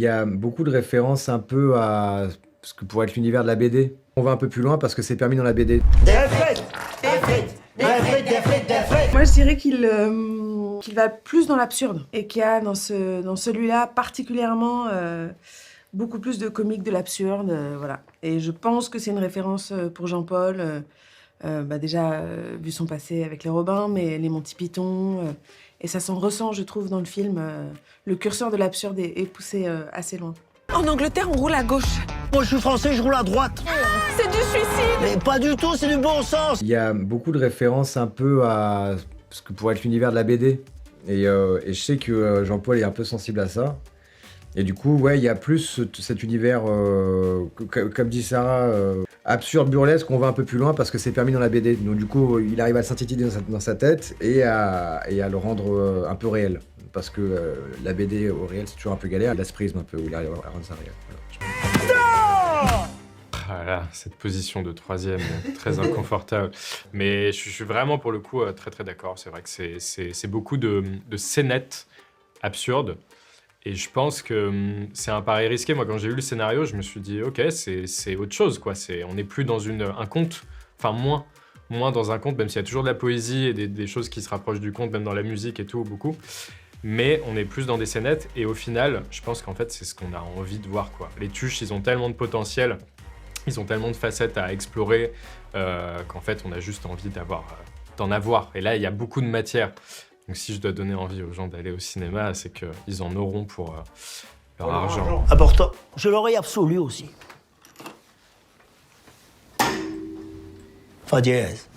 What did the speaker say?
y a beaucoup de références un peu à ce que pourrait être l'univers de la BD. On va un peu plus loin parce que c'est permis dans la BD. Moi, je dirais qu'il va plus dans l'absurde et qu'il y a dans celui-là particulièrement beaucoup plus de comique de l'absurde, voilà. Et je pense que c'est une référence pour Jean-Paul, déjà vu son passé avec les Robins, mais les Monty Python, et ça s'en ressent, je trouve, dans le film. Le curseur de l'absurde est poussé assez loin. En Angleterre, on roule à gauche. Moi, je suis français, je roule à droite. C'est du suicide. Mais pas du tout, c'est du bon sens. Il y a beaucoup de références un peu à ce que pourrait être l'univers de la BD. Et je sais que Jean-Paul est un peu sensible à ça. Et du coup, ouais, il y a plus cet univers, comme dit Sarah, absurde, burlesque, on va un peu plus loin parce que c'est permis dans la BD. Donc du coup, il arrive à le synthétiser dans sa tête et à le rendre un peu réel. Parce que la BD au réel, c'est toujours un peu galère. Il a ce prisme un peu où il arrive à rendre ça réel. Voilà. Ah là, cette position de troisième, très inconfortable. Mais je suis vraiment, pour le coup, très très d'accord. C'est vrai que c'est beaucoup de scénettes absurdes. Et je pense que c'est un pari risqué. Moi, quand j'ai lu le scénario, je me suis dit, ok, c'est autre chose, quoi. On n'est plus dans un conte, enfin moins dans un conte, même s'il y a toujours de la poésie et des choses qui se rapprochent du conte, même dans la musique et tout, beaucoup. Mais on est plus dans des scénettes. Et au final, je pense qu'en fait, c'est ce qu'on a envie de voir, quoi. Les Tuches, ils ont tellement de potentiel, ils ont tellement de facettes à explorer qu'en fait, on a juste envie d'en avoir. Et là, il y a beaucoup de matière. Donc si je dois donner envie aux gens d'aller au cinéma, c'est qu'ils en auront pour leur argent. Important. Je l'aurais absolu aussi. Fa dièse.